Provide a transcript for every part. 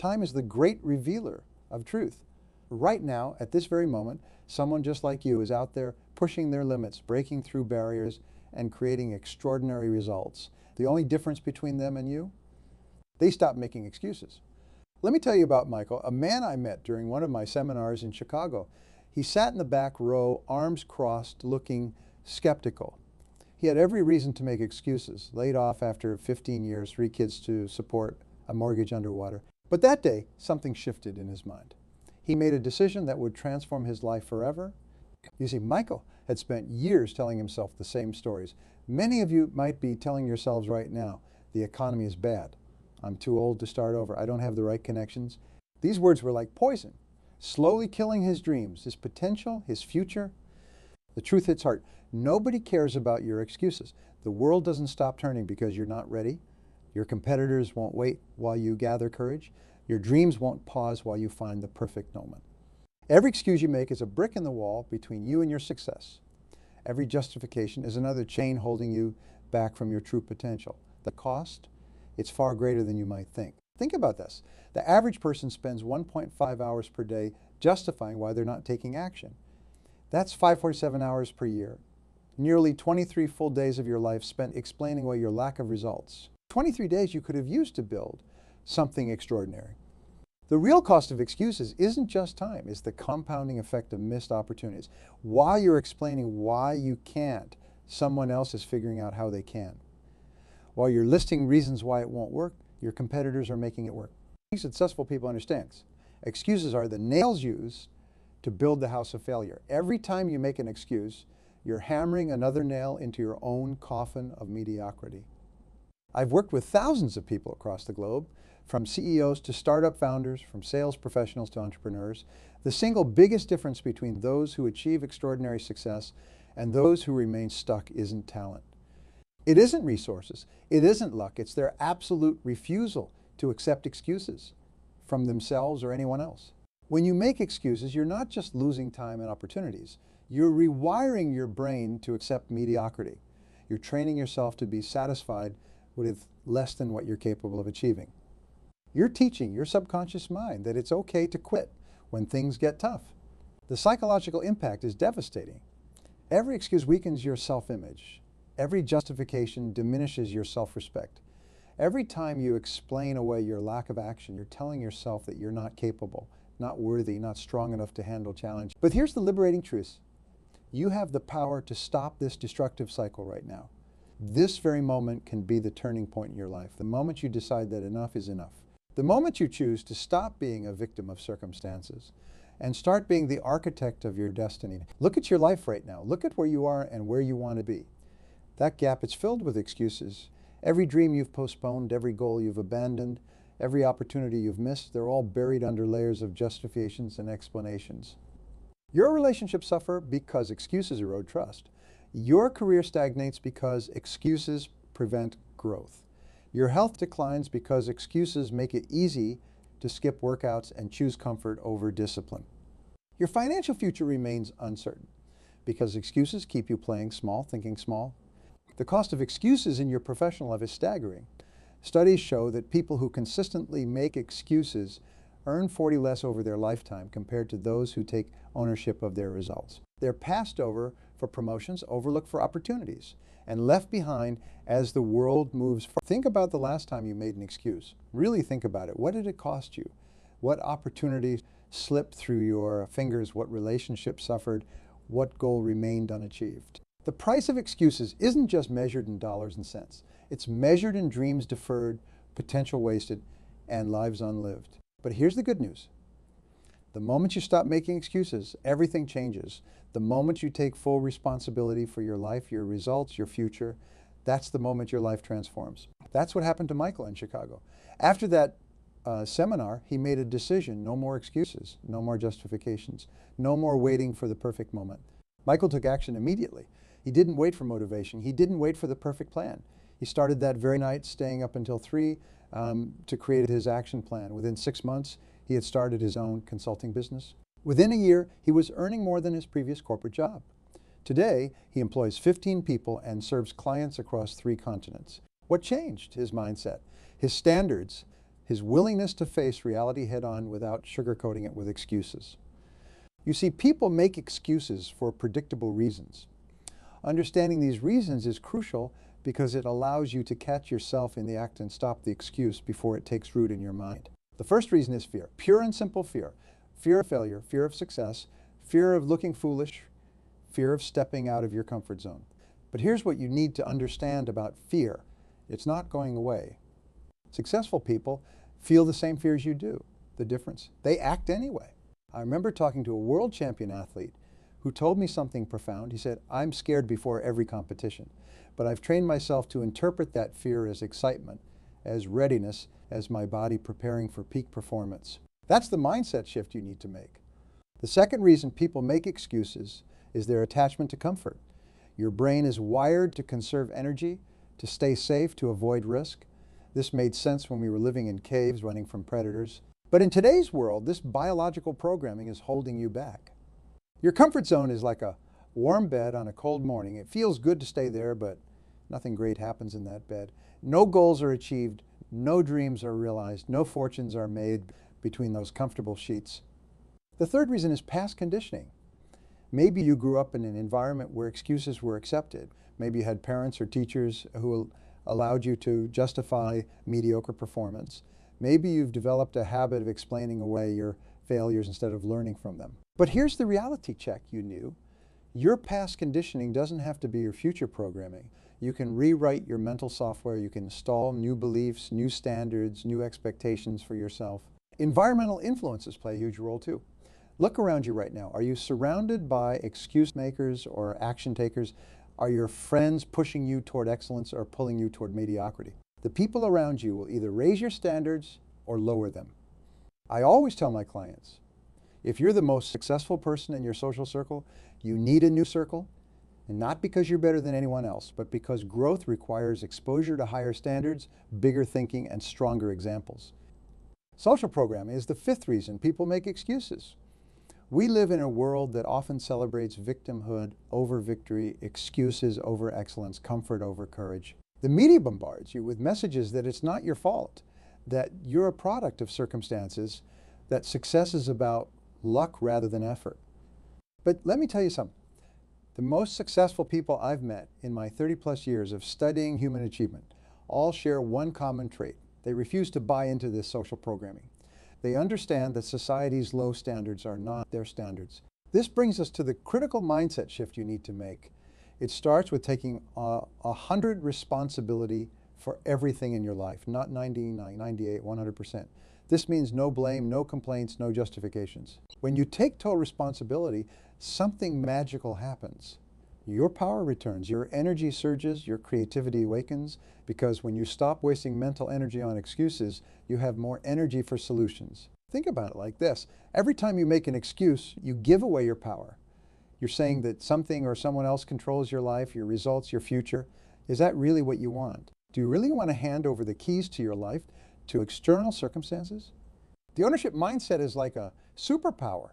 Time is the great revealer of truth. Right now, at this very moment, someone just like you is out there pushing their limits, breaking through barriers, and creating extraordinary results. The only difference between them and you? They stopped making excuses. Let me tell you about Michael, a man I met during one of my seminars in Chicago. He sat in the back row, arms crossed, looking skeptical. He had every reason to make excuses, laid off after 15 years, 3 kids to support, a mortgage underwater. But that day, something shifted in his mind. He made a decision that would transform his life forever. You see, Michael had spent years telling himself the same stories. Many of you might be telling yourselves right now, the economy is bad. I'm too old to start over. I don't have the right connections. These words were like poison, slowly killing his dreams, his potential, his future. The truth hits hard. Nobody cares about your excuses. The world doesn't stop turning because you're not ready. Your competitors won't wait while you gather courage. Your dreams won't pause while you find the perfect moment. Every excuse you make is a brick in the wall between you and your success. Every justification is another chain holding you back from your true potential. The cost? It's far greater than you might think. Think about this. The average person spends 1.5 hours per day justifying why they're not taking action. That's 547 hours per year. Nearly 23 full days of your life spent explaining away your lack of results. 23 days you could have used to build something extraordinary. The real cost of excuses isn't just time, it's the compounding effect of missed opportunities. While you're explaining why you can't, someone else is figuring out how they can. While you're listing reasons why it won't work, your competitors are making it work. Successful people understand. Excuses are the nails used to build the house of failure. Every time you make an excuse, you're hammering another nail into your own coffin of mediocrity. I've worked with thousands of people across the globe, from CEOs to startup founders, from sales professionals to entrepreneurs. The single biggest difference between those who achieve extraordinary success and those who remain stuck isn't talent. It isn't resources. It isn't luck. It's their absolute refusal to accept excuses from themselves or anyone else. When you make excuses, you're not just losing time and opportunities. You're rewiring your brain to accept mediocrity. You're training yourself to be satisfied with less than what you're capable of achieving. You're teaching your subconscious mind that it's okay to quit when things get tough. The psychological impact is devastating. Every excuse weakens your self-image. Every justification diminishes your self-respect. Every time you explain away your lack of action, you're telling yourself that you're not capable, not worthy, not strong enough to handle challenge. But here's the liberating truth. You have the power to stop this destructive cycle right now. This very moment can be the turning point in your life, the moment you decide that enough is enough. The moment you choose to stop being a victim of circumstances and start being the architect of your destiny. Look at your life right now. Look at where you are and where you want to be. That gap is filled with excuses. Every dream you've postponed, every goal you've abandoned, every opportunity you've missed, they're all buried under layers of justifications and explanations. Your relationships suffer because excuses erode trust. Your career stagnates because excuses prevent growth. Your health declines because excuses make it easy to skip workouts and choose comfort over discipline. Your financial future remains uncertain because excuses keep you playing small, thinking small. The cost of excuses in your professional life is staggering. Studies show that people who consistently make excuses earn 40 less over their lifetime compared to those who take ownership of their results. They're passed over for promotions, overlooked for opportunities, and left behind as the world moves forward. Think about the last time you made an excuse. Really think about it. What did it cost you? What opportunities slipped through your fingers? What relationships suffered? What goal remained unachieved? The price of excuses isn't just measured in dollars and cents. It's measured in dreams deferred, potential wasted, and lives unlived. But here's the good news. The moment you stop making excuses, everything changes. The moment you take full responsibility for your life, your results, your future, that's the moment your life transforms. That's what happened to Michael in Chicago. After that seminar, he made a decision. No more excuses, no more justifications, no more waiting for the perfect moment. Michael took action immediately. He didn't wait for motivation. He didn't wait for the perfect plan. He started that very night, staying up until 3 to create his action plan. Within 6 months, he had started his own consulting business. Within a year, he was earning more than his previous corporate job. Today, he employs 15 people and serves clients across 3 continents. What changed? His mindset, his standards, his willingness to face reality head-on without sugarcoating it with excuses. You see, people make excuses for predictable reasons. Understanding these reasons is crucial because it allows you to catch yourself in the act and stop the excuse before it takes root in your mind. The first reason is fear, pure and simple fear. Fear of failure, fear of success, fear of looking foolish, fear of stepping out of your comfort zone. But here's what you need to understand about fear. It's not going away. Successful people feel the same fears you do. The difference, they act anyway. I remember talking to a world champion athlete who told me something profound. He said, "I'm scared before every competition, but I've trained myself to interpret that fear as excitement, as readiness, as my body preparing for peak performance." That's the mindset shift you need to make. The second reason people make excuses is their attachment to comfort. Your brain is wired to conserve energy, to stay safe, to avoid risk. This made sense when we were living in caves, running from predators. But in today's world, this biological programming is holding you back. Your comfort zone is like a warm bed on a cold morning. It feels good to stay there, but nothing great happens in that bed. No goals are achieved, no dreams are realized, no fortunes are made between those comfortable sheets. The third reason is past conditioning. Maybe you grew up in an environment where excuses were accepted. Maybe you had parents or teachers who allowed you to justify mediocre performance. Maybe you've developed a habit of explaining away your failures instead of learning from them. But here's the reality check you knew. Your past conditioning doesn't have to be your future programming. You can rewrite your mental software. You can install new beliefs, new standards, new expectations for yourself. Environmental influences play a huge role too. Look around you right now. Are you surrounded by excuse makers or action takers? Are your friends pushing you toward excellence or pulling you toward mediocrity? The people around you will either raise your standards or lower them. I always tell my clients, if you're the most successful person in your social circle, you need a new circle, and not because you're better than anyone else, but because growth requires exposure to higher standards, bigger thinking, and stronger examples. Social programming is the fifth reason people make excuses. We live in a world that often celebrates victimhood over victory, excuses over excellence, comfort over courage. The media bombards you with messages that it's not your fault, that you're a product of circumstances, that success is about luck rather than effort. But let me tell you something. The most successful people I've met in my 30+ years of studying human achievement all share one common trait. They refuse to buy into this social programming. They understand that society's low standards are not their standards. This brings us to the critical mindset shift you need to make. It starts with taking 100% responsibility for everything in your life, not 99, 98, 100%. This means no blame, no complaints, no justifications. When you take total responsibility, something magical happens. Your power returns, your energy surges, your creativity awakens, because when you stop wasting mental energy on excuses, you have more energy for solutions. Think about it like this. Every time you make an excuse, you give away your power. You're saying that something or someone else controls your life, your results, your future. Is that really what you want? Do you really want to hand over the keys to your life to external circumstances? The ownership mindset is like a superpower.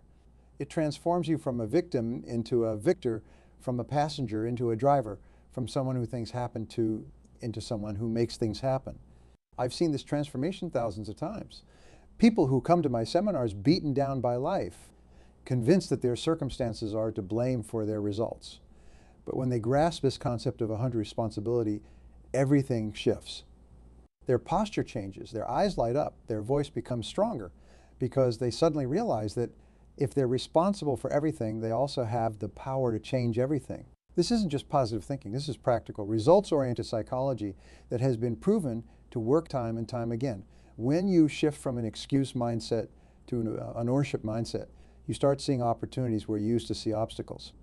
It transforms you from a victim into a victor, from a passenger into a driver, from someone who things happen to into someone who makes things happen. I've seen this transformation thousands of times. People who come to my seminars beaten down by life, convinced that their circumstances are to blame for their results. But when they grasp this concept of 100% responsibility, everything shifts. Their posture changes, their eyes light up, their voice becomes stronger, because they suddenly realize that if they're responsible for everything, they also have the power to change everything. This isn't just positive thinking, this is practical, results-oriented psychology that has been proven to work time and time again. When you shift from an excuse mindset to an ownership mindset, you start seeing opportunities where you used to see obstacles.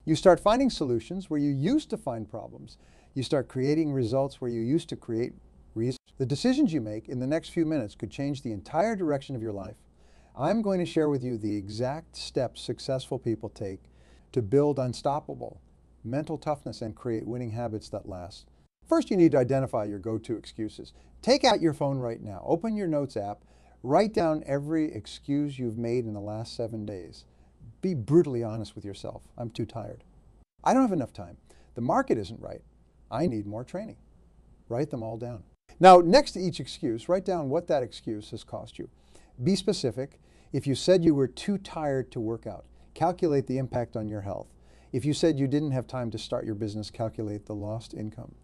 You start finding solutions where you used to find problems. You start creating results where you used to create reasons. The decisions you make in the next few minutes could change the entire direction of your life. I'm going to share with you the exact steps successful people take to build unstoppable mental toughness and create winning habits that last. First, you need to identify your go-to excuses. Take out your phone right now. Open your Notes app. Write down every excuse you've made in the last 7 days. Be brutally honest with yourself. I'm too tired. I don't have enough time. The market isn't right. I need more training. Write them all down. Now, next to each excuse, write down what that excuse has cost you. Be specific. If you said you were too tired to work out, calculate the impact on your health. If you said you didn't have time to start your business, calculate the lost income.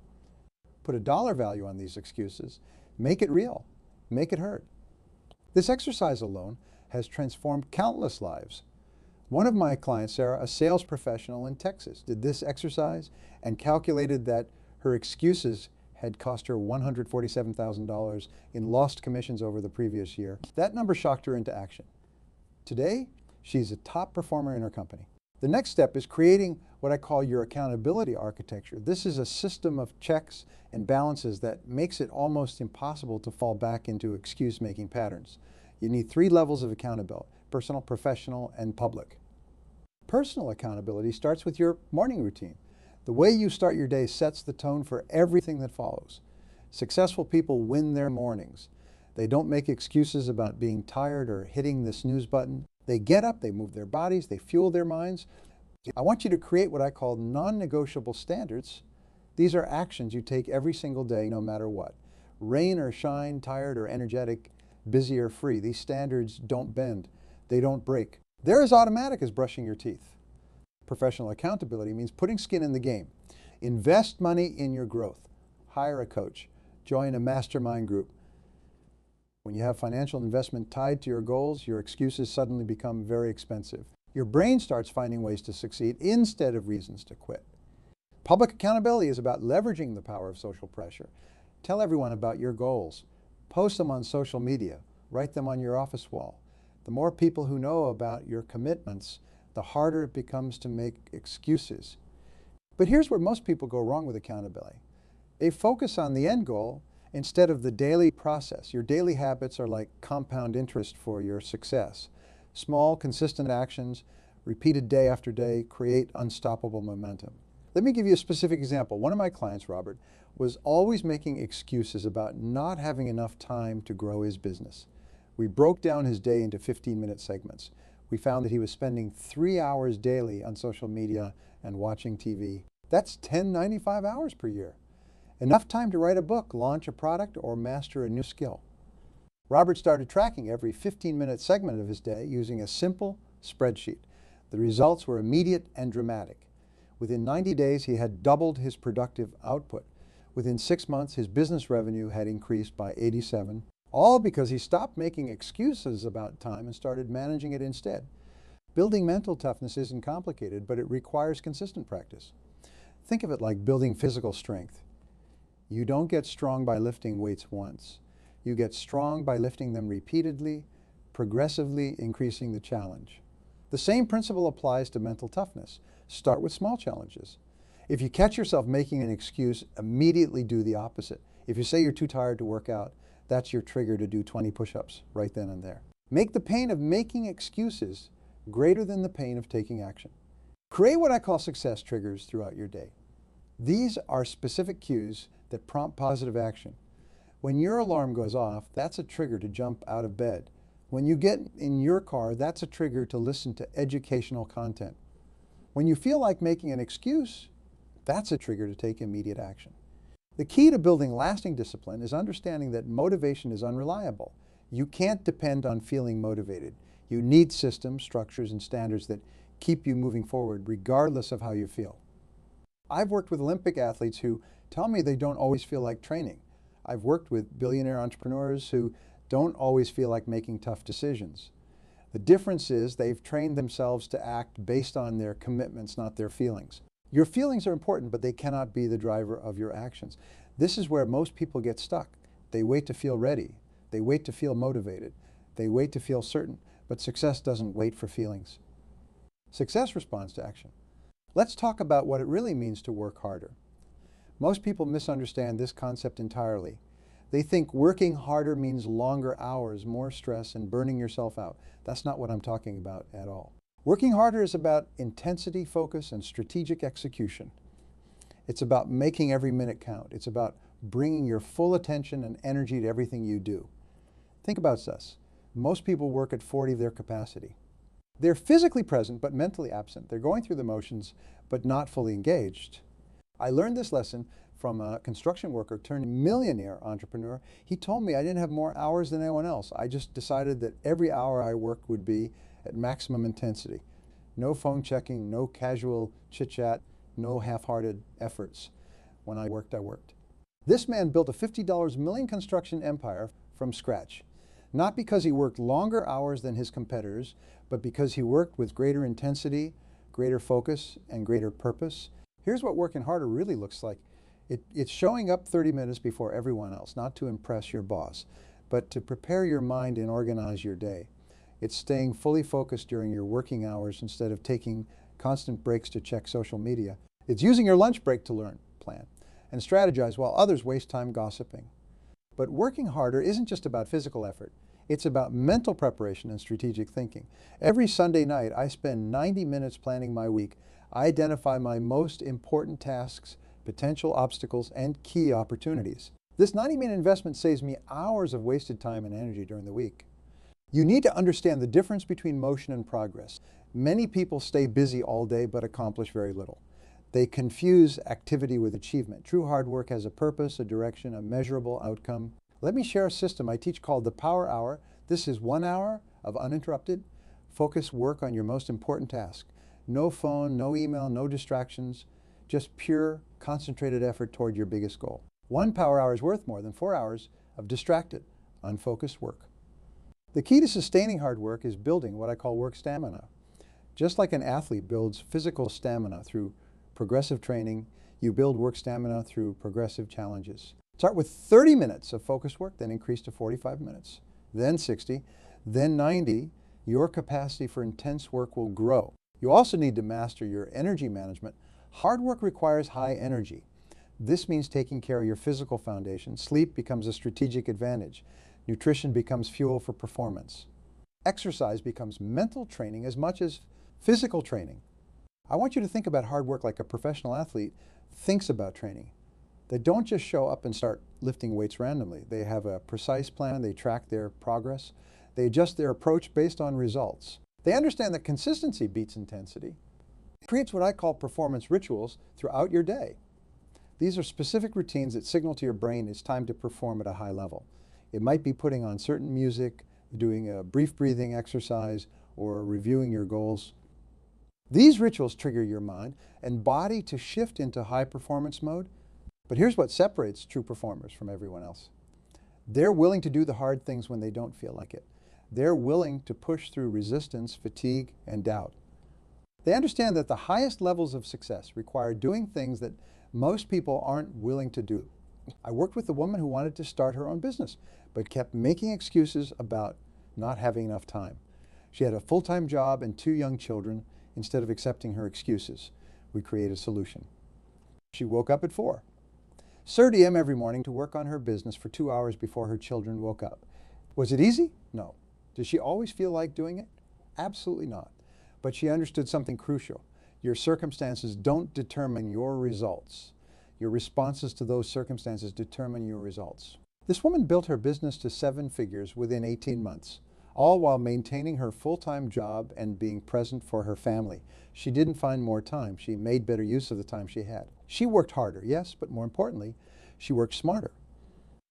Put a dollar value on these excuses. Make it real. Make it hurt. This exercise alone has transformed countless lives. One of my clients, Sarah, a sales professional in Texas, did this exercise and calculated that her excuses had cost her $147,000 in lost commissions over the previous year. That number shocked her into action. Today, she's a top performer in her company. The next step is creating what I call your accountability architecture. This is a system of checks and balances that makes it almost impossible to fall back into excuse-making patterns. You need 3 levels of accountability: personal, professional, and public. Personal accountability starts with your morning routine. The way you start your day sets the tone for everything that follows. Successful people win their mornings. They don't make excuses about being tired or hitting the snooze button. They get up, they move their bodies, they fuel their minds. I want you to create what I call non-negotiable standards. These are actions you take every single day, no matter what. Rain or shine, tired or energetic, busy or free. These standards don't bend. They don't break. They're as automatic as brushing your teeth. Professional accountability means putting skin in the game. Invest money in your growth. Hire a coach. Join a mastermind group. When you have financial investment tied to your goals, your excuses suddenly become very expensive. Your brain starts finding ways to succeed instead of reasons to quit. Public accountability is about leveraging the power of social pressure. Tell everyone about your goals. Post them on social media. Write them on your office wall. The more people who know about your commitments, the harder it becomes to make excuses. But here's where most people go wrong with accountability. They focus on the end goal instead of the daily process. Your daily habits are like compound interest for your success. Small, consistent actions, repeated day after day, create unstoppable momentum. Let me give you a specific example. One of my clients, Robert, was always making excuses about not having enough time to grow his business. We broke down his day into 15-minute segments. We found that he was spending 3 hours daily on social media and watching TV. That's 95 hours per year. Enough time to write a book, launch a product, or master a new skill. Robert started tracking every 15-minute segment of his day using a simple spreadsheet. The results were immediate and dramatic. Within 90 days, he had doubled his productive output. Within 6 months, his business revenue had increased by 87, all because he stopped making excuses about time and started managing it instead. Building mental toughness isn't complicated, but it requires consistent practice. Think of it like building physical strength. You don't get strong by lifting weights once. You get strong by lifting them repeatedly, progressively increasing the challenge. The same principle applies to mental toughness. Start with small challenges. If you catch yourself making an excuse, immediately do the opposite. If you say you're too tired to work out, that's your trigger to do 20 push-ups right then and there. Make the pain of making excuses greater than the pain of taking action. Create what I call success triggers throughout your day. These are specific cues that prompt positive action. When your alarm goes off, that's a trigger to jump out of bed. When you get in your car, that's a trigger to listen to educational content. When you feel like making an excuse, that's a trigger to take immediate action. The key to building lasting discipline is understanding that motivation is unreliable. You can't depend on feeling motivated. You need systems, structures, and standards that keep you moving forward regardless of how you feel. I've worked with Olympic athletes who tell me they don't always feel like training. I've worked with billionaire entrepreneurs who don't always feel like making tough decisions. The difference is they've trained themselves to act based on their commitments, not their feelings. Your feelings are important, but they cannot be the driver of your actions. This is where most people get stuck. They wait to feel ready. They wait to feel motivated. They wait to feel certain, but success doesn't wait for feelings. Success responds to action. Let's talk about what it really means to work harder. Most people misunderstand this concept entirely. They think working harder means longer hours, more stress, and burning yourself out. That's not what I'm talking about at all. Working harder is about intensity, focus, and strategic execution. It's about making every minute count. It's about bringing your full attention and energy to everything you do. Think about this. Most people work at 40 of their capacity. They're physically present but mentally absent. They're going through the motions but not fully engaged. I learned this lesson from a construction worker turned millionaire entrepreneur. He told me I didn't have more hours than anyone else. I just decided that every hour I worked would be at maximum intensity. No phone checking, no casual chit-chat, no half-hearted efforts. When I worked, I worked. This man built a $50 million construction empire from scratch, not because he worked longer hours than his competitors, but because he worked with greater intensity, greater focus, and greater purpose. Here's what working harder really looks like. It's showing up 30 minutes before everyone else, not to impress your boss, but to prepare your mind and organize your day. It's staying fully focused during your working hours instead of taking constant breaks to check social media. It's using your lunch break to learn, plan, and strategize while others waste time gossiping. But working harder isn't just about physical effort. It's about mental preparation and strategic thinking. Every Sunday night, I spend 90 minutes planning my week. I identify my most important tasks, potential obstacles, and key opportunities. This 90-minute investment saves me hours of wasted time and energy during the week. You need to understand the difference between motion and progress. Many people stay busy all day but accomplish very little. They confuse activity with achievement. True hard work has a purpose, a direction, a measurable outcome. Let me share a system I teach called the Power Hour. This is 1 hour of uninterrupted, focused work on your most important task. No phone, no email, no distractions, just pure, concentrated effort toward your biggest goal. 1 power hour is worth more than 4 hours of distracted, unfocused work. The key to sustaining hard work is building what I call work stamina. Just like an athlete builds physical stamina through progressive training, you build work stamina through progressive challenges. Start with 30 minutes of focused work, then increase to 45 minutes, then 60, then 90. Your capacity for intense work will grow. You also need to master your energy management. Hard work requires high energy. This means taking care of your physical foundation. Sleep becomes a strategic advantage. Nutrition becomes fuel for performance. Exercise becomes mental training as much as physical training. I want you to think about hard work like a professional athlete thinks about training. They don't just show up and start lifting weights randomly. They have a precise plan, they track their progress, they adjust their approach based on results. They understand that consistency beats intensity. It creates what I call performance rituals throughout your day. These are specific routines that signal to your brain it's time to perform at a high level. It might be putting on certain music, doing a brief breathing exercise, or reviewing your goals. These rituals trigger your mind and body to shift into high performance mode. But here's what separates true performers from everyone else. They're willing to do the hard things when they don't feel like it. They're willing to push through resistance, fatigue, and doubt. They understand that the highest levels of success require doing things that most people aren't willing to do. I worked with a woman who wanted to start her own business, but kept making excuses about not having enough time. She had a full-time job and 2 young children. Instead of accepting her excuses, we created a solution. She woke up at 4, 30 a.m. every morning to work on her business for 2 hours before her children woke up. Was it easy? No. Did she always feel like doing it? Absolutely not. But she understood something crucial. Your circumstances don't determine your results. Your responses to those circumstances determine your results. This woman built her business to 7 figures within 18 months, all while maintaining her full-time job and being present for her family. She didn't find more time. She made better use of the time she had. She worked harder, yes, but more importantly, she worked smarter.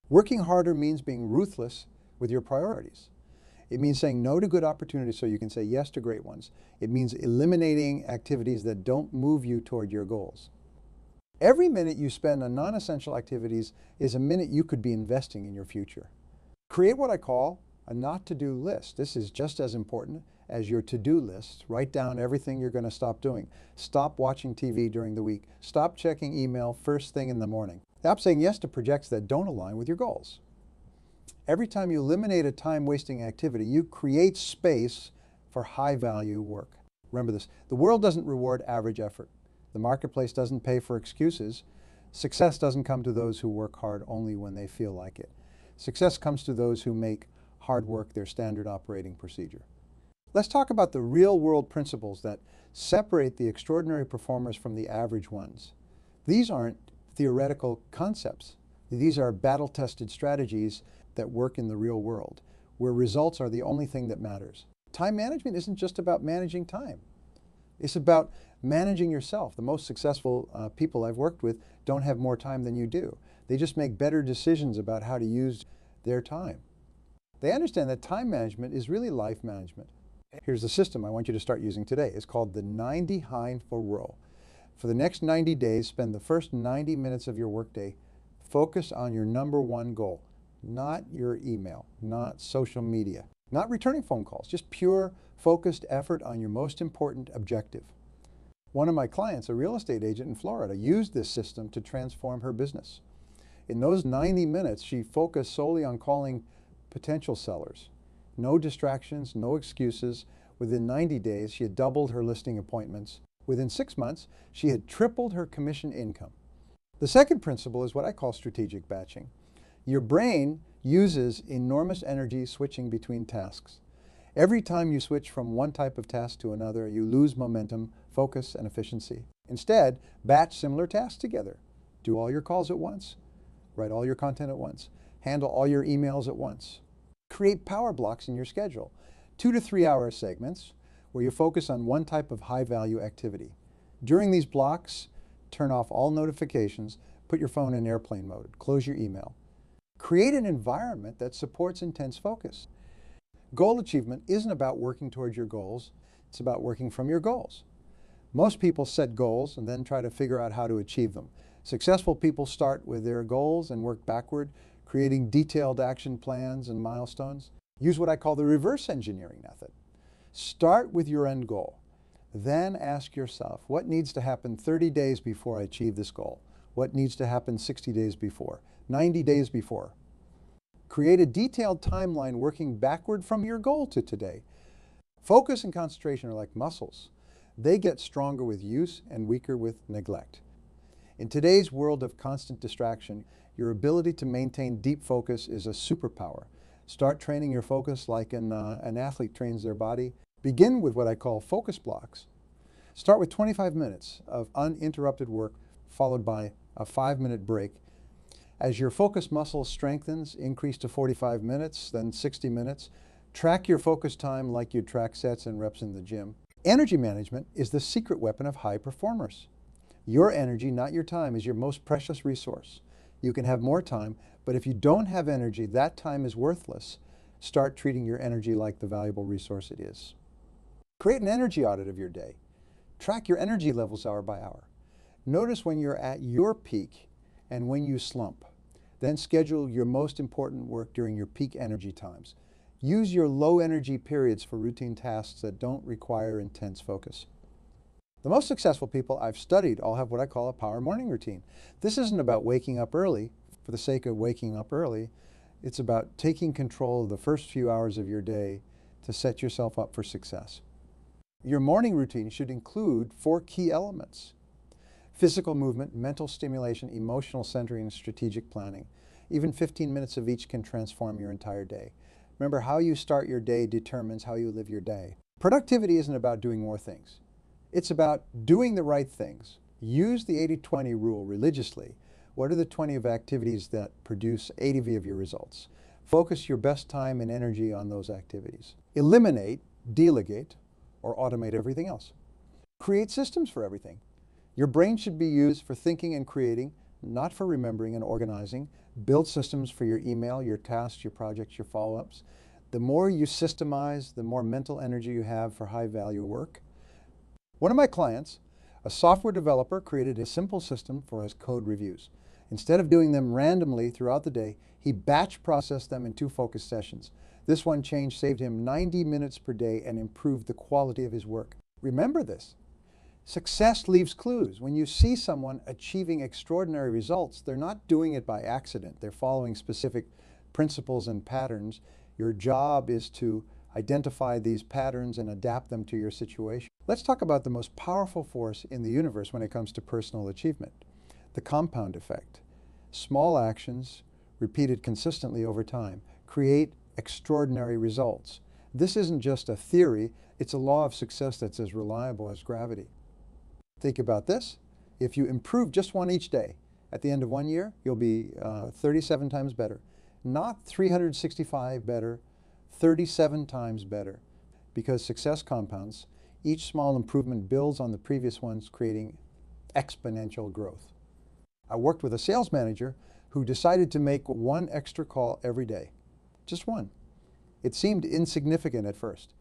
Working harder means being ruthless with your priorities. It means saying no to good opportunities so you can say yes to great ones. It means eliminating activities that don't move you toward your goals. Every minute you spend on non-essential activities is a minute you could be investing in your future. Create what I call a not-to-do list. This is just as important as your to-do list. Write down everything you're going to stop doing. Stop watching TV during the week. Stop checking email first thing in the morning. Stop saying yes to projects that don't align with your goals. Every time you eliminate a time-wasting activity, you create space for high-value work. Remember this, the world doesn't reward average effort. The marketplace doesn't pay for excuses. Success doesn't come to those who work hard only when they feel like it. Success comes to those who make hard work their standard operating procedure. Let's talk about the real-world principles that separate the extraordinary performers from the average ones. These aren't theoretical concepts. These are battle-tested strategies that work in the real world, where results are the only thing that matters. Time management isn't just about managing time. It's about managing yourself. The most successful people I've worked with don't have more time than you do. They just make better decisions about how to use their time. They understand that time management is really life management. Here's the system I want you to start using today. It's called the 90 Hind for Rule. For the next 90 days, spend the first 90 minutes of your workday focus on your number one goal, not your email, not social media, not returning phone calls, just pure focused effort on your most important objective. One of my clients, a real estate agent in Florida, used this system to transform her business. In those 90 minutes, she focused solely on calling potential sellers. No distractions, no excuses. Within 90 days, she had doubled her listing appointments. Within 6 months, she had tripled her commission income. The second principle is what I call strategic batching. Your brain uses enormous energy switching between tasks. Every time you switch from one type of task to another, you lose momentum, focus, and efficiency. Instead, batch similar tasks together. Do all your calls at once. Write all your content at once. Handle all your emails at once. Create power blocks in your schedule, 2 to 3 hour segments where you focus on one type of high value activity. During these blocks, turn off all notifications, put your phone in airplane mode, close your email. Create an environment that supports intense focus. Goal achievement isn't about working towards your goals, it's about working from your goals. Most people set goals and then try to figure out how to achieve them. Successful people start with their goals and work backward, creating detailed action plans and milestones. Use what I call the reverse engineering method. Start with your end goal. Then ask yourself, what needs to happen 30 days before I achieve this goal? What needs to happen 60 days before? 90 days before? Create a detailed timeline working backward from your goal to today. Focus and concentration are like muscles. They get stronger with use and weaker with neglect. In today's world of constant distraction, your ability to maintain deep focus is a superpower. Start training your focus like an athlete trains their body. Begin with what I call focus blocks. Start with 25 minutes of uninterrupted work, followed by a 5-minute break. As your focus muscle strengthens, increase to 45 minutes, then 60 minutes. Track your focus time like you track sets and reps in the gym. Energy management is the secret weapon of high performers. Your energy, not your time, is your most precious resource. You can have more time, but if you don't have energy, that time is worthless. Start treating your energy like the valuable resource it is. Create an energy audit of your day. Track your energy levels hour by hour. Notice when you're at your peak and when you slump. Then schedule your most important work during your peak energy times. Use your low energy periods for routine tasks that don't require intense focus. The most successful people I've studied all have what I call a power morning routine. This isn't about waking up early for the sake of waking up early. It's about taking control of the first few hours of your day to set yourself up for success. Your morning routine should include 4 key elements: physical movement, mental stimulation, emotional centering, and strategic planning. Even 15 minutes of each can transform your entire day. Remember, how you start your day determines how you live your day. Productivity isn't about doing more things. It's about doing the right things. Use the 80-20 rule religiously. What are the 20 of activities that produce 80 of your results? Focus your best time and energy on those activities. Eliminate, delegate, or automate everything else. Create systems for everything. Your brain should be used for thinking and creating, not for remembering and organizing. Build systems for your email, your tasks, your projects, your follow-ups. The more you systemize, the more mental energy you have for high-value work. One of my clients, a software developer, created a simple system for his code reviews. Instead of doing them randomly throughout the day, he batch processed them in 2 focus sessions. This one change saved him 90 minutes per day and improved the quality of his work. Remember this. Success leaves clues. When you see someone achieving extraordinary results, they're not doing it by accident. They're following specific principles and patterns. Your job is to identify these patterns and adapt them to your situation. Let's talk about the most powerful force in the universe when it comes to personal achievement: the compound effect. Small actions, repeated consistently over time, create extraordinary results. This isn't just a theory, it's a law of success that's as reliable as gravity. Think about this. If you improve just one each day, at the end of 1 year, you'll be 37 times better. Not 365 better, 37 times better. Because success compounds. Each small improvement builds on the previous ones, creating exponential growth. I worked with a sales manager who decided to make one extra call every day. Just one. It seemed insignificant at first,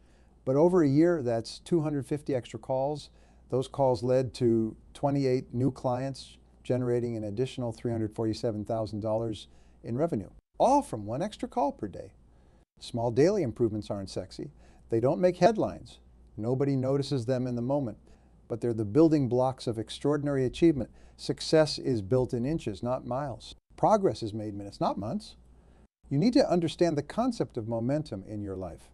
but over a year, that's 250 extra calls. Those calls led to 28 new clients, generating an additional $347,000 in revenue, all from one extra call per day. Small daily improvements aren't sexy. They don't make headlines. Nobody notices them in the moment, but they're the building blocks of extraordinary achievement. Success is built in inches, not miles. Progress is made minutes, not months. You need to understand the concept of momentum in your life.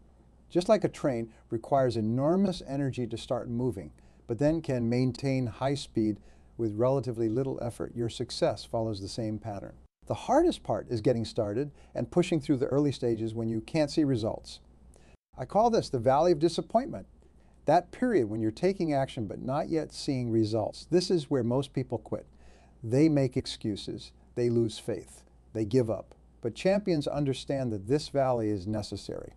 Just like a train requires enormous energy to start moving, but then can maintain high speed with relatively little effort, your success follows the same pattern. The hardest part is getting started and pushing through the early stages when you can't see results. I call this the valley of disappointment. That period when you're taking action but not yet seeing results. This is where most people quit. They make excuses. They lose faith. They give up. But champions understand that this valley is necessary.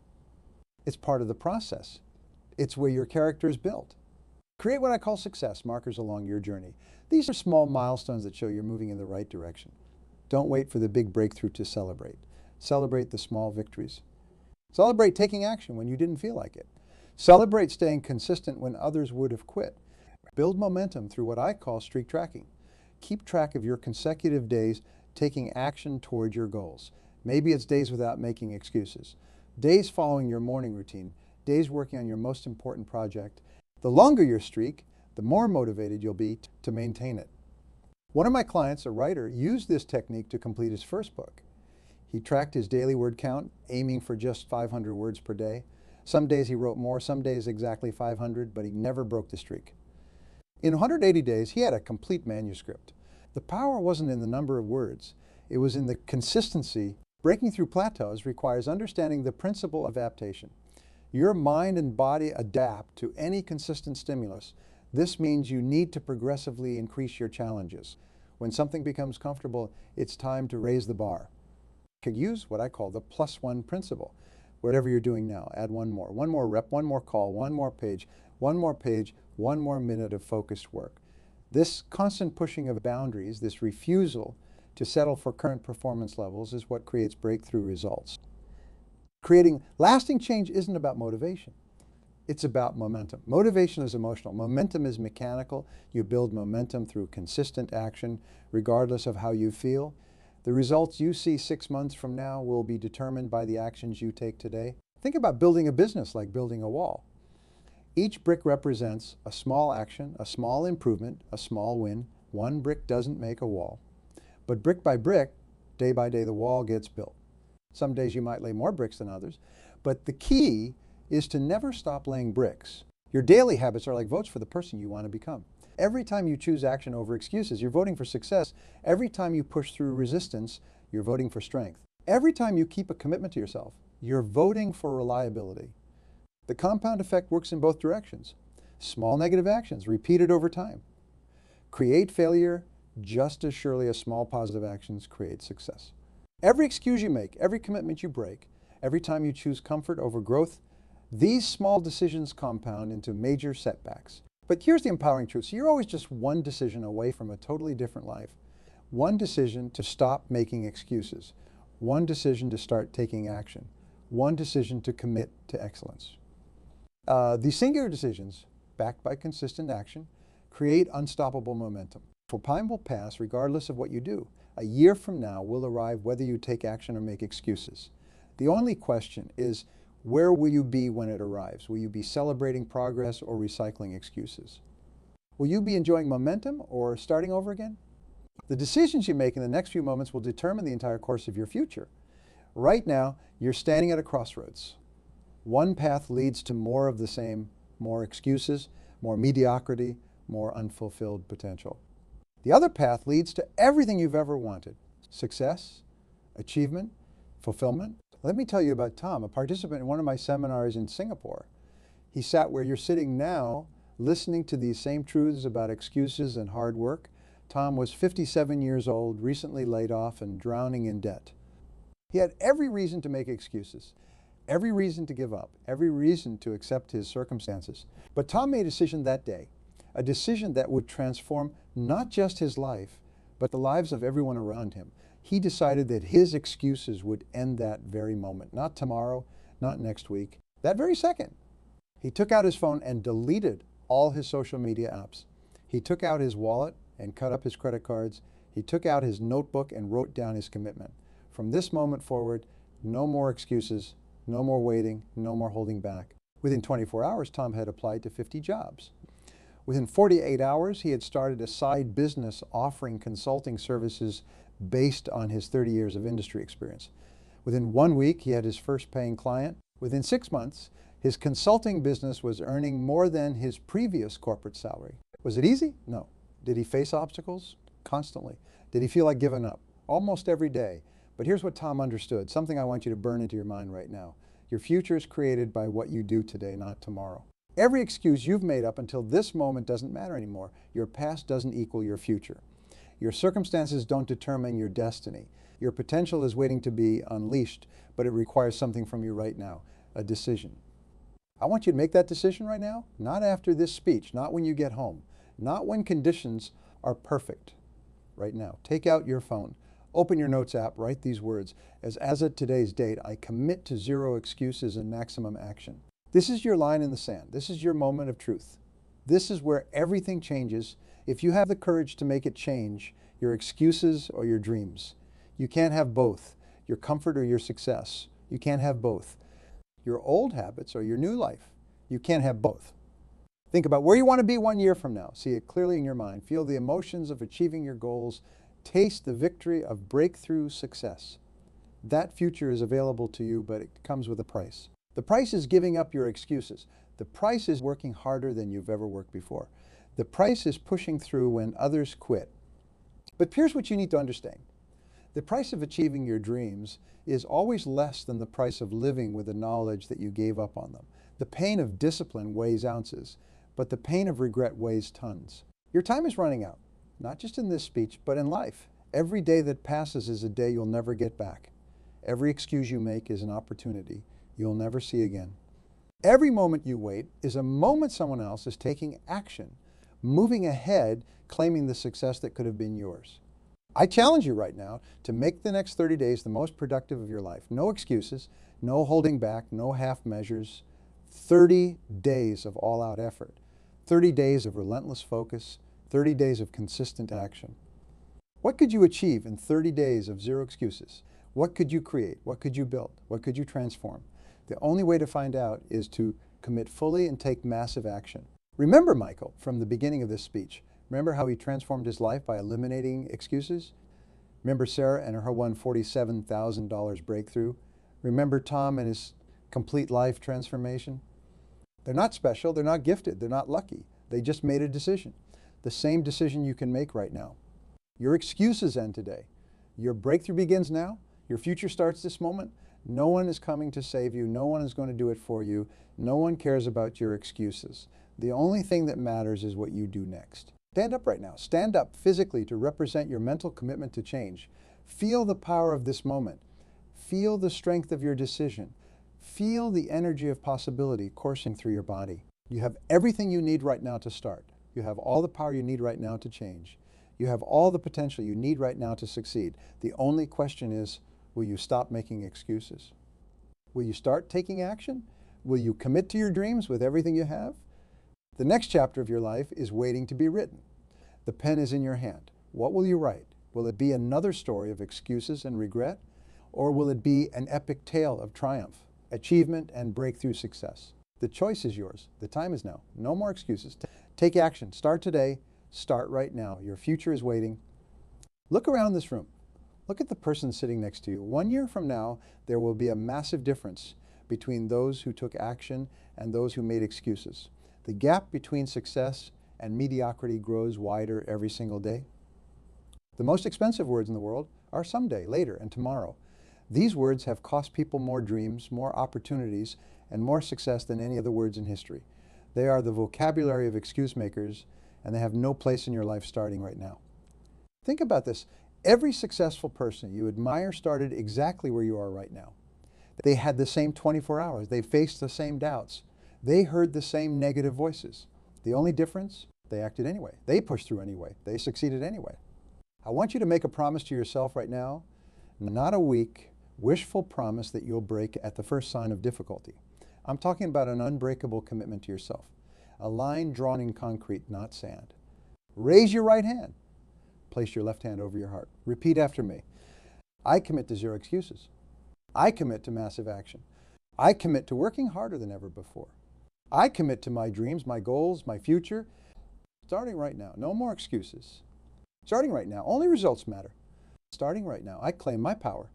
It's part of the process. It's where your character is built. Create what I call success markers along your journey. These are small milestones that show you're moving in the right direction. Don't wait for the big breakthrough to celebrate. Celebrate the small victories. Celebrate taking action when you didn't feel like it. Celebrate staying consistent when others would have quit. Build momentum through what I call streak tracking. Keep track of your consecutive days taking action toward your goals. Maybe it's days without making excuses, days following your morning routine, days working on your most important project. The longer your streak, the more motivated you'll be to maintain it. One of my clients, a writer, used this technique to complete his first book. He tracked his daily word count, aiming for just 500 words per day. Some days he wrote more, some days exactly 500, but he never broke the streak. In 180 days, he had a complete manuscript. The power wasn't in the number of words. It was in the consistency. Breaking through plateaus requires understanding the principle of adaptation. Your mind and body adapt to any consistent stimulus. This means you need to progressively increase your challenges. When something becomes comfortable, it's time to raise the bar. You can use what I call the +1 principle. Whatever you're doing now, add one more rep, one more call, one more page, one more minute of focused work. This constant pushing of boundaries, this refusal to settle for current performance levels is what creates breakthrough results. Creating lasting change isn't about motivation. It's about momentum. Motivation is emotional. Momentum is mechanical. You build momentum through consistent action, regardless of how you feel. The results you see 6 months from now will be determined by the actions you take today. Think about building a business like building a wall. Each brick represents a small action, a small improvement, a small win. One brick doesn't make a wall. But brick by brick, day by day, the wall gets built. Some days you might lay more bricks than others, but the key is to never stop laying bricks. Your daily habits are like votes for the person you want to become. Every time you choose action over excuses, you're voting for success. Every time you push through resistance, you're voting for strength. Every time you keep a commitment to yourself, you're voting for reliability. The compound effect works in both directions. Small negative actions repeated over time create failure just as surely as small positive actions create success. Every excuse you make, every commitment you break, every time you choose comfort over growth, these small decisions compound into major setbacks. But here's the empowering truth. So you're always just one decision away from a totally different life. One decision to stop making excuses. One decision to start taking action. One decision to commit to excellence. These singular decisions, backed by consistent action, create unstoppable momentum. For time will pass regardless of what you do. A year from now will arrive whether you take action or make excuses. The only question is, where will you be when it arrives? Will you be celebrating progress or recycling excuses? Will you be enjoying momentum or starting over again? The decisions you make in the next few moments will determine the entire course of your future. Right now, you're standing at a crossroads. One path leads to more of the same, more excuses, more mediocrity, more unfulfilled potential. The other path leads to everything you've ever wanted: success, achievement, fulfillment. Let me tell you about Tom, a participant in one of my seminars in Singapore. He sat where you're sitting now, listening to these same truths about excuses and hard work. Tom was 57 years old, recently laid off and drowning in debt. He had every reason to make excuses. every reason to give up, every reason to accept his circumstances. But Tom made a decision that day, a decision that would transform not just his life, but the lives of everyone around him. He decided that his excuses would end that very moment, not tomorrow, not next week, that very second. He took out his phone and deleted all his social media apps. He took out his wallet and cut up his credit cards. He took out his notebook and wrote down his commitment. From this moment forward, no more excuses, no more waiting, no more holding back. Within 24 hours, Tom had applied to 50 jobs. Within 48 hours, he had started a side business offering consulting services based on his 30 years of industry experience. Within 1 week, he had his first paying client. Within 6 months, his consulting business was earning more than his previous corporate salary. Was it easy? No. Did he face obstacles? Constantly. Did he feel like giving up? Almost every day. But here's what Tom understood, something I want you to burn into your mind right now. Your future is created by what you do today, not tomorrow. Every excuse you've made up until this moment doesn't matter anymore. Your past doesn't equal your future. Your circumstances don't determine your destiny. Your potential is waiting to be unleashed, but it requires something from you right now, a decision. I want you to make that decision right now, not after this speech, not when you get home, not when conditions are perfect. Right now, take out your phone, open your notes app, write these words. As of today's date, I commit to zero excuses and maximum action. This is your line in the sand. This is your moment of truth. This is where everything changes if you have the courage to make it change, your excuses or your dreams. You can't have both, your comfort or your success. You can't have both. Your old habits or your new life. You can't have both. Think about where you want to be 1 year from now. See it clearly in your mind. Feel the emotions of achieving your goals. Taste the victory of breakthrough success. That future is available to you, but it comes with a price. The price is giving up your excuses. The price is working harder than you've ever worked before. The price is pushing through when others quit. But here's what you need to understand. The price of achieving your dreams is always less than the price of living with the knowledge that you gave up on them. The pain of discipline weighs ounces, but the pain of regret weighs tons. Your time is running out, not just in this speech, but in life. Every day that passes is a day you'll never get back. Every excuse you make is an opportunity you'll never see again. Every moment you wait is a moment someone else is taking action, moving ahead, claiming the success that could have been yours. I challenge you right now to make the next 30 days the most productive of your life. No excuses, no holding back, no half measures. 30 days of all-out effort. 30 days of relentless focus. 30 days of consistent action. What could you achieve in 30 days of zero excuses? What could you create? What could you build? What could you transform? The only way to find out is to commit fully and take massive action. Remember Michael from the beginning of this speech. Remember how he transformed his life by eliminating excuses? Remember Sarah and her $147,000 breakthrough? Remember Tom and his complete life transformation? They're not special, they're not gifted, they're not lucky. They just made a decision. The same decision you can make right now. Your excuses end today. Your breakthrough begins now. Your future starts this moment. No one is coming to save you. No one is going to do it for you. No one cares about your excuses. The only thing that matters is what you do next. Stand up right now. Stand up physically to represent your mental commitment to change. Feel the power of this moment. Feel the strength of your decision. Feel the energy of possibility coursing through your body. You have everything you need right now to start. You have all the power you need right now to change. You have all the potential you need right now to succeed. The only question is, will you stop making excuses? Will you start taking action? Will you commit to your dreams with everything you have? The next chapter of your life is waiting to be written. The pen is in your hand. What will you write? Will it be another story of excuses and regret? Or will it be an epic tale of triumph, achievement, and breakthrough success? The choice is yours. The time is now. No more excuses. Take action. Start today. Start right now. Your future is waiting. Look around this room. Look at the person sitting next to you. 1 year from now, there will be a massive difference between those who took action and those who made excuses. The gap between success and mediocrity grows wider every single day. The most expensive words in the world are someday, later, and tomorrow. These words have cost people more dreams, more opportunities, and more success than any other words in history. They are the vocabulary of excuse makers, and they have no place in your life starting right now. Think about this. Every successful person you admire started exactly where you are right now. They had the same 24 hours. They faced the same doubts. They heard the same negative voices. The only difference, they acted anyway. They pushed through anyway. They succeeded anyway. I want you to make a promise to yourself right now, not a weak, wishful promise that you'll break at the first sign of difficulty. I'm talking about an unbreakable commitment to yourself. A line drawn in concrete, not sand. Raise your right hand. Place your left hand over your heart. Repeat after me. I commit to zero excuses. I commit to massive action. I commit to working harder than ever before. I commit to my dreams, my goals, my future. Starting right now, no more excuses. Starting right now, only results matter. Starting right now, I claim my power.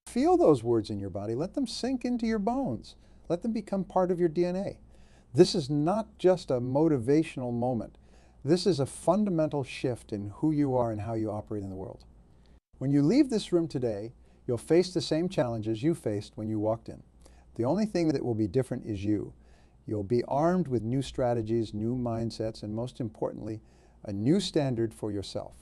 Feel those words in your body. Let them sink into your bones. Let them become part of your DNA. This is not just a motivational moment. This is a fundamental shift in who you are and how you operate in the world. When you leave this room today, you'll face the same challenges you faced when you walked in. The only thing that will be different is you. You'll be armed with new strategies, new mindsets, and most importantly, a new standard for yourself.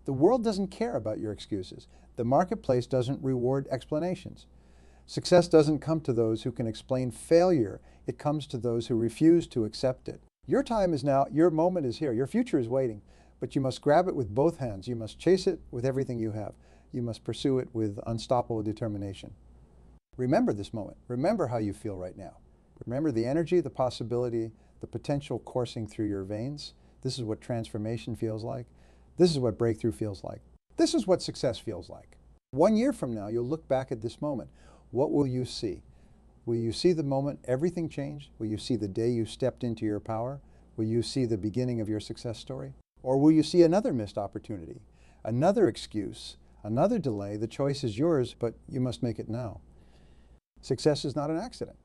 The world doesn't care about your excuses. The marketplace doesn't reward explanations. Success doesn't come to those who can explain failure. It comes to those who refuse to accept it. Your time is now, your moment is here, your future is waiting, but you must grab it with both hands. You must chase it with everything you have. You must pursue it with unstoppable determination. Remember this moment. Remember how you feel right now. Remember the energy, the possibility, the potential coursing through your veins. This is what transformation feels like. This is what breakthrough feels like. This is what success feels like. 1 year from now, you'll look back at this moment. What will you see? Will you see the moment everything changed? Will you see the day you stepped into your power? Will you see the beginning of your success story? Or will you see another missed opportunity, another excuse, another delay? The choice is yours, but you must make it now. Success is not an accident.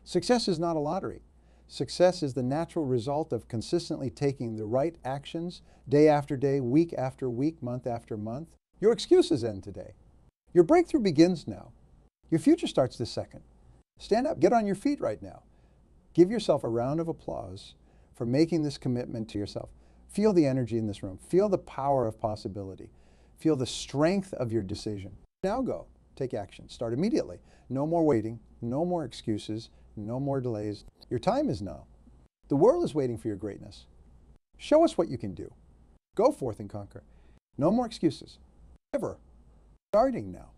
Success is not a lottery. Success is the natural result of consistently taking the right actions day after day, week after week, month after month. Your excuses end today. Your breakthrough begins now. Your future starts this second. Stand up, get on your feet right now. Give yourself a round of applause for making this commitment to yourself. Feel the energy in this room. Feel the power of possibility. Feel the strength of your decision. Now go. Take action. Start immediately. No more waiting. No more excuses. No more delays. Your time is now. The world is waiting for your greatness. Show us what you can do. Go forth and conquer. No more excuses. Ever. Starting now.